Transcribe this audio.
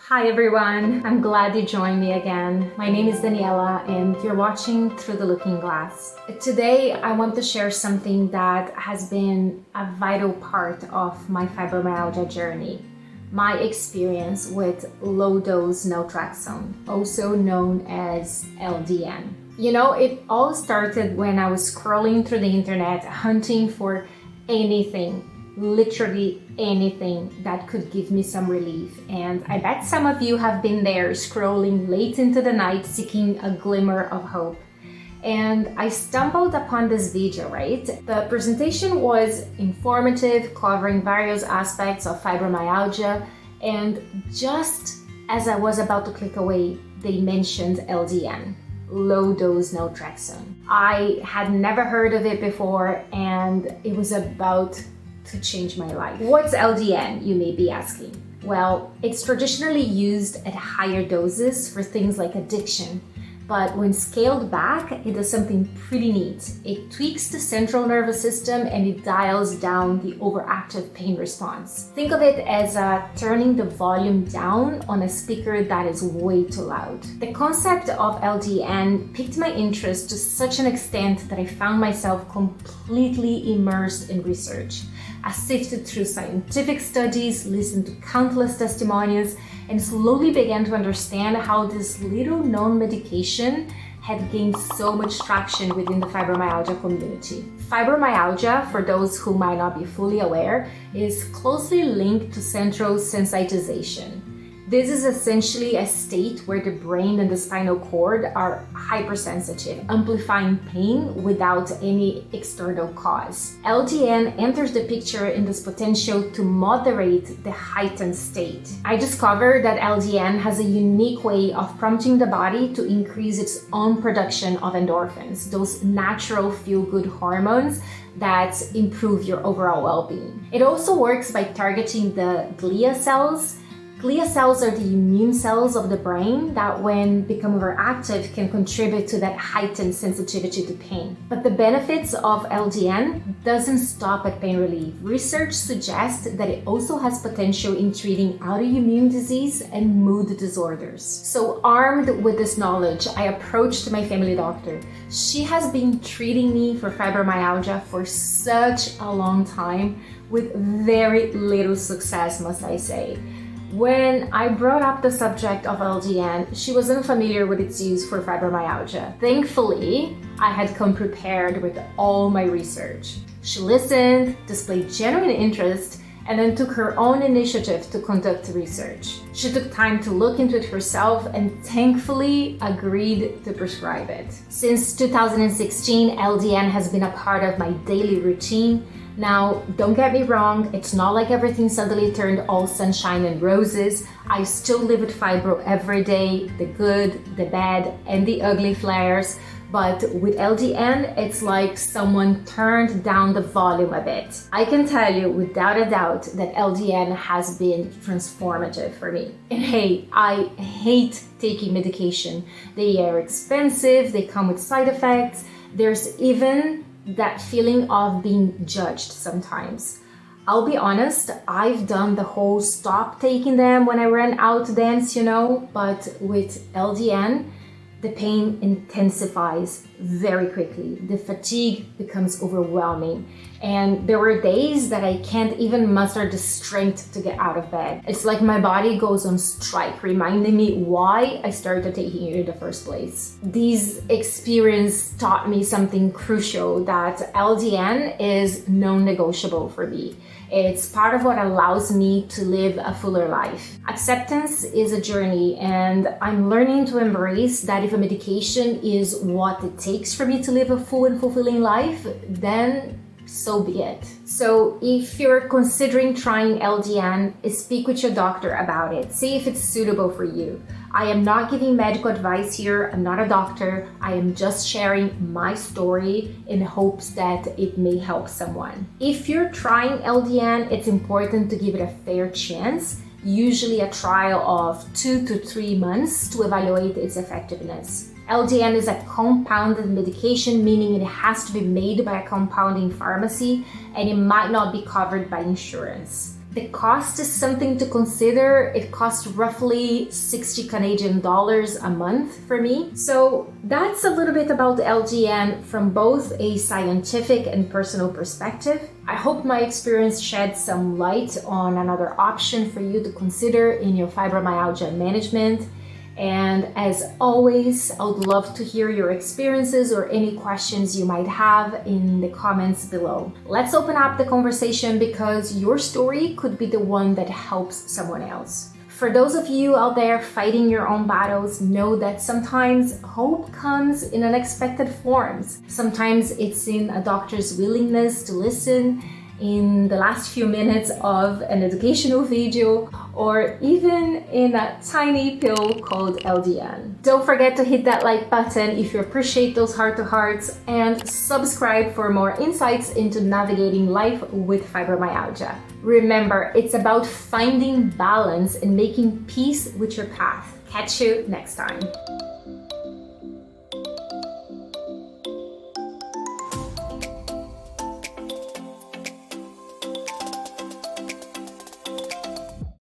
Hi everyone, I'm glad you joined me again. My name is Daniela and you're watching Through the Looking Glass. Today I want to share something that has been a vital part of my fibromyalgia journey. My experience with Low Dose Naltrexone, also known as LDN. You know, it all started when I was scrolling through the internet hunting for anything, literally anything that could give me some relief. And I bet some of you have been there scrolling late into the night seeking a glimmer of hope. And I stumbled upon this video, right? The presentation was informative, covering various aspects of fibromyalgia. And just as I was about to click away, they mentioned LDN, Low Dose Naltrexone. I had never heard of it before, and it was about to change my life. What's LDN, you may be asking? Well, it's traditionally used at higher doses for things like addiction, but when scaled back, it does something pretty neat. It tweaks the central nervous system and it dials down the overactive pain response. Think of it as turning the volume down on a speaker that is way too loud. The concept of LDN piqued my interest to such an extent that I found myself completely immersed in research. I sifted through scientific studies, listened to countless testimonials, and slowly began to understand how this little known medication had gained so much traction within the fibromyalgia community. Fibromyalgia, for those who might not be fully aware, is closely linked to central sensitization. This is essentially a state where the brain and the spinal cord are hypersensitive, amplifying pain without any external cause. LDN enters the picture in this potential to moderate the heightened state. I discovered that LDN has a unique way of prompting the body to increase its own production of endorphins, those natural feel-good hormones that improve your overall well-being. It also works by targeting the glia cells. Glia cells are the immune cells of the brain that, when become overactive, can contribute to that heightened sensitivity to pain. But the benefits of LDN doesn't stop at pain relief. Research suggests that it also has potential in treating autoimmune disease and mood disorders. So armed with this knowledge, I approached my family doctor. She has been treating me for fibromyalgia for such a long time with very little success, must I say. When I brought up the subject of LDN, she was unfamiliar with its use for fibromyalgia. Thankfully, I had come prepared with all my research. She listened, displayed genuine interest, and then took her own initiative to conduct research. She took time to look into it herself and thankfully agreed to prescribe it. Since 2016, LDN has been a part of my daily routine. Now, don't get me wrong, it's not like everything suddenly turned all sunshine and roses. I still live with fibro every day, the good, the bad, and the ugly flares. But with LDN, it's like someone turned down the volume a bit. I can tell you without a doubt that LDN has been transformative for me. And hey, I hate taking medication. They are expensive, they come with side effects. There's even that feeling of being judged sometimes. I'll be honest, I've done the whole stop taking them when I ran out to dance, but with LDN, the pain intensifies very quickly. The fatigue becomes overwhelming. And there were days that I can't even muster the strength to get out of bed. It's like my body goes on strike, reminding me why I started taking it in the first place. These experiences taught me something crucial, that LDN is non-negotiable for me. It's part of what allows me to live a fuller life. Acceptance is a journey, and I'm learning to embrace that if a medication is what it takes for me to live a full and fulfilling life, then so be it. So if you're considering trying LDN, speak with your doctor about it. See if it's suitable for you. I am not giving medical advice here. I'm not a doctor. I am just sharing my story in hopes that it may help someone. If you're trying LDN, it's important to give it a fair chance, usually a trial of 2 to 3 months to evaluate its effectiveness. LDN is a compounded medication, meaning it has to be made by a compounding pharmacy and it might not be covered by insurance. The cost is something to consider. It costs roughly 60 Canadian dollars a month for me. So that's a little bit about LDN from both a scientific and personal perspective. I hope my experience sheds some light on another option for you to consider in your fibromyalgia management. And as always, I would love to hear your experiences or any questions you might have in the comments below. Let's open up the conversation because your story could be the one that helps someone else. For those of you out there fighting your own battles, know that sometimes hope comes in unexpected forms. Sometimes it's in a doctor's willingness to listen, in the last few minutes of an educational video, or even in a tiny pill called LDN. Don't forget to hit that like button if you appreciate those heart-to-hearts, and subscribe for more insights into navigating life with fibromyalgia. Remember, it's about finding balance and making peace with your path. Catch you next time.